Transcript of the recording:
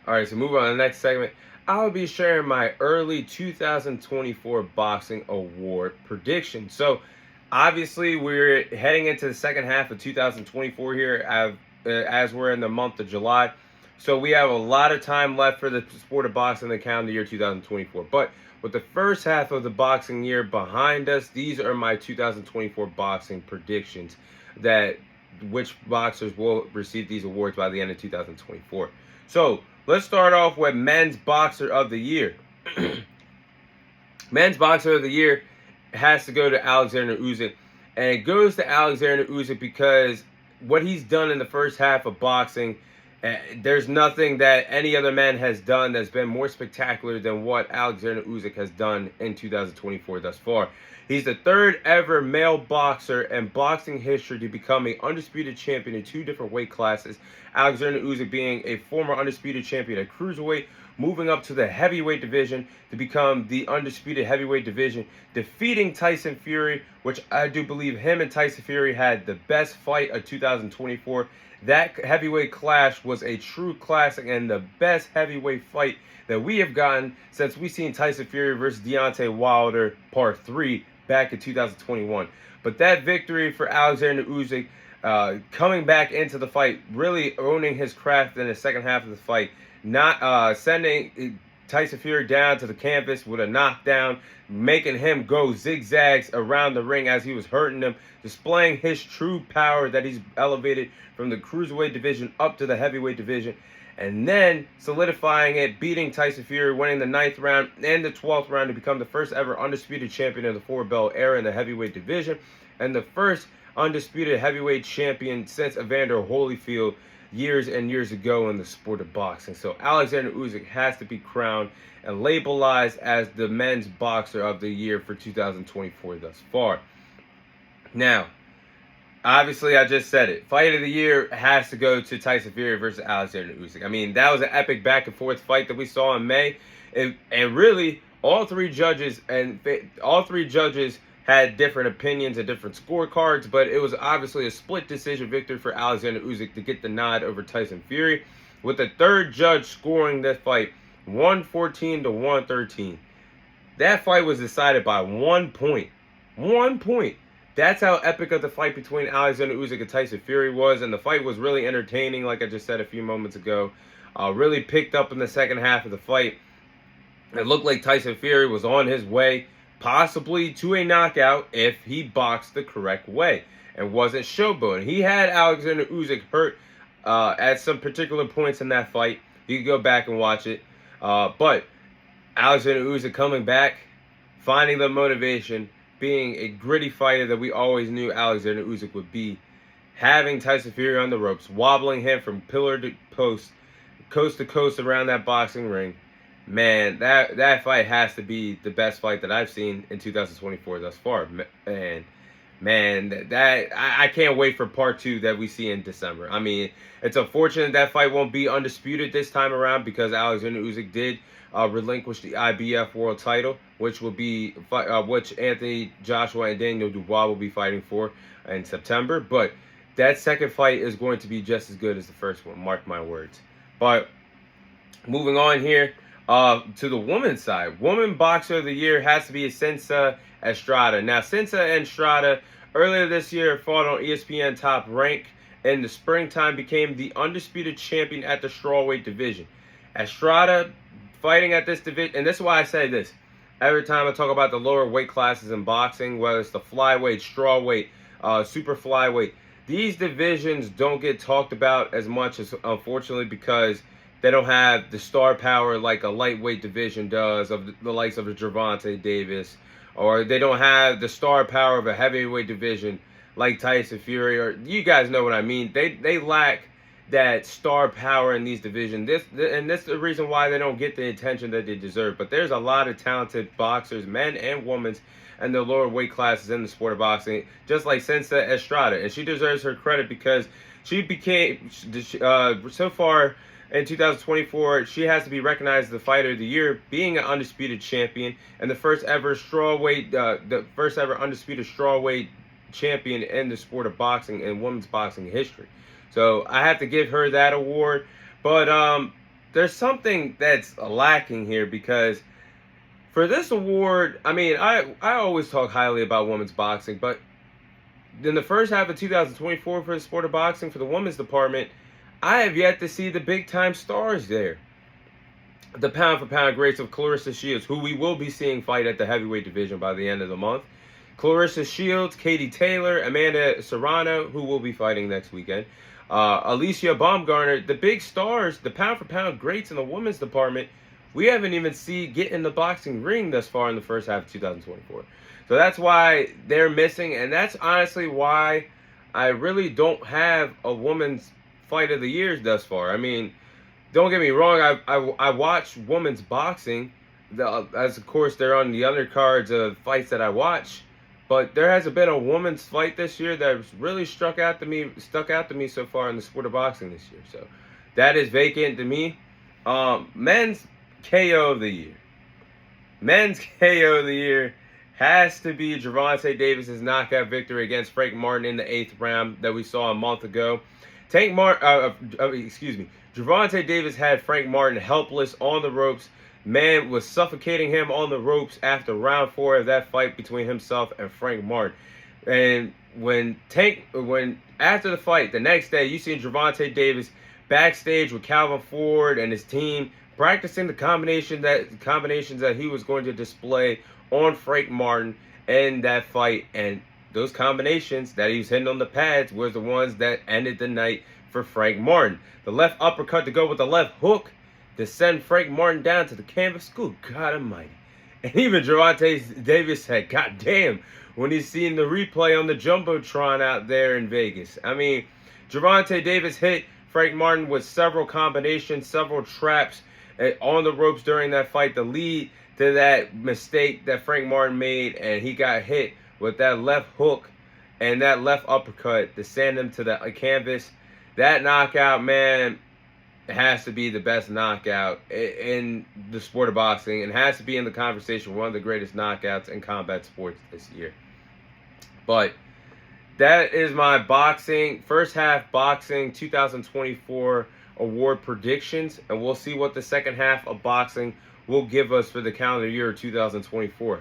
All right, so move on to the next segment. I'll be sharing my early 2024 boxing award prediction. So, obviously, we're heading into the second half of 2024 here as we're in the month of July. So, we have a lot of time left for the sport of boxing in the calendar year 2024. But with the first half of the boxing year behind us, these are my 2024 boxing predictions that which boxers will receive these awards by the end of 2024. So, let's start off with men's boxer of the year. Men's boxer of the year has to go to Alexander Usyk, and it goes to Alexander Usyk because what he's done in the first half of boxing, there's nothing that any other man has done that's been more spectacular than what Alexander Usyk has done in 2024 thus far. He's the third ever male boxer in boxing history to become an undisputed champion in two different weight classes. Alexander Usyk being a former undisputed champion at cruiserweight, moving up to the heavyweight division to become the undisputed heavyweight division, defeating Tyson Fury, which I do believe him and Tyson Fury had the best fight of 2024. That heavyweight clash was a true classic and the best heavyweight fight that we have gotten since we seen Tyson Fury versus Deontay Wilder Part 3 back in 2021. But that victory for Alexander Usyk, coming back into the fight, really owning his craft in the second half of the fight, not sending Tyson Fury down to the canvas with a knockdown, making him go zigzags around the ring as he was hurting him, displaying his true power that he's elevated from the cruiserweight division up to the heavyweight division, and then solidifying it, beating Tyson Fury, winning the 9th round and the 12th round to become the first ever undisputed champion of the four-belt era in the heavyweight division, and the first undisputed heavyweight champion since Evander Holyfield years and years ago in the sport of boxing. So Alexander Usyk has to be crowned and labelized as the men's boxer of the year for 2024 thus far. Now, obviously, I just said it. Fight of the year has to go to Tyson Fury versus Alexander Usyk. I mean, that was an epic back and forth fight that we saw in May, and really, all three judges had different opinions and different scorecards, but it was obviously a split decision victory for Alexander Usyk to get the nod over Tyson Fury, with the third judge scoring this fight 114 to 113. That fight was decided by 1 point. 1 point. That's how epic of the fight between Alexander Usyk and Tyson Fury was, and the fight was really entertaining, like I just said a few moments ago. Really picked up in the second half of the fight. It looked like Tyson Fury was on his way, possibly to a knockout, if he boxed the correct way and wasn't showboating. He had Alexander Usyk hurt at some particular points in that fight. You can go back and watch it. But Alexander Usyk coming back, finding the motivation, being a gritty fighter that we always knew Alexander Usyk would be, having Tyson Fury on the ropes, wobbling him from pillar to post, coast to coast around that boxing ring. Man, that fight has to be the best fight that I've seen in 2024 thus far. And man, I can't wait for part 2 that we see in December. I mean, it's unfortunate that fight won't be undisputed this time around because Alexander Usyk did relinquish the IBF world title, which which Anthony Joshua and Daniel Dubois will be fighting for in September. But that second fight is going to be just as good as the first one. Mark my words. But moving on here. To the women's side, woman boxer of the year has to be Cynthia Estrada. Now, Cynthia Estrada earlier this year fought on ESPN Top Rank in the springtime, became the undisputed champion at the strawweight division. Estrada fighting at this division, and this is why I say this every time I talk about the lower weight classes in boxing, whether it's the flyweight, strawweight, super flyweight. These divisions don't get talked about as much as, unfortunately, because they don't have the star power like a lightweight division does of the likes of a Gervonta Davis, or they don't have the star power of a heavyweight division like Tyson Fury, or you guys know what I mean. They lack that star power in these divisions. This is the reason why they don't get the attention that they deserve. But there's a lot of talented boxers, men and women, and the lower weight classes in the sport of boxing, just like Cynthia Estrada, and she deserves her credit because she became so far. In 2024, she has to be recognized as the fighter of the year, being an undisputed champion and the first ever undisputed strawweight champion in the sport of boxing and women's boxing history. So I have to give her that award. But there's something that's lacking here because for this award, I mean, I always talk highly about women's boxing, but in the first half of 2024 for the sport of boxing, for the women's department, I have yet to see the big time stars there. The pound for pound greats of Claressa Shields, who we will be seeing fight at the heavyweight division by the end of the month. Claressa Shields, Katie Taylor, Amanda Serrano, who will be fighting next weekend. Alicia Baumgartner, the big stars, the pound for pound greats in the women's department, we haven't even seen get in the boxing ring thus far in the first half of 2024. So that's why they're missing, and that's honestly why I really don't have a women's fight of the year thus far. I mean, don't get me wrong, I watch women's boxing, as of course they're on the undercards of fights that I watch, but there hasn't been a women's fight this year that's really stuck out to me so far in the sport of boxing this year. So that is vacant to me. Men's KO of the year. Men's KO of the year has to be Gervonta Davis's knockout victory against Frank Martin in the 8th round that we saw a month ago. Gervonta Davis had Frank Martin helpless on the ropes. Man was suffocating him on the ropes after round 4 of that fight between himself and Frank Martin. And when after the fight, the next day, you see Gervonta Davis backstage with Calvin Ford and his team practicing the combinations that he was going to display on Frank Martin in that fight, and those combinations that he was hitting on the pads were the ones that ended the night for Frank Martin. The left uppercut to go with the left hook to send Frank Martin down to the canvas. Good God Almighty! And even Gervonta Davis said, "God damn!" when he's seen the replay on the jumbotron out there in Vegas. I mean, Gervonta Davis hit Frank Martin with several combinations, several traps on the ropes during that fight to lead to that mistake that Frank Martin made, and he got hit with that left hook and that left uppercut to send him to the canvas. That knockout, man, has to be the best knockout in the sport of boxing and has to be in the conversation, one of the greatest knockouts in combat sports this year. But that is my first half boxing 2024 award predictions, and we'll see what the second half of boxing will give us for the calendar year 2024.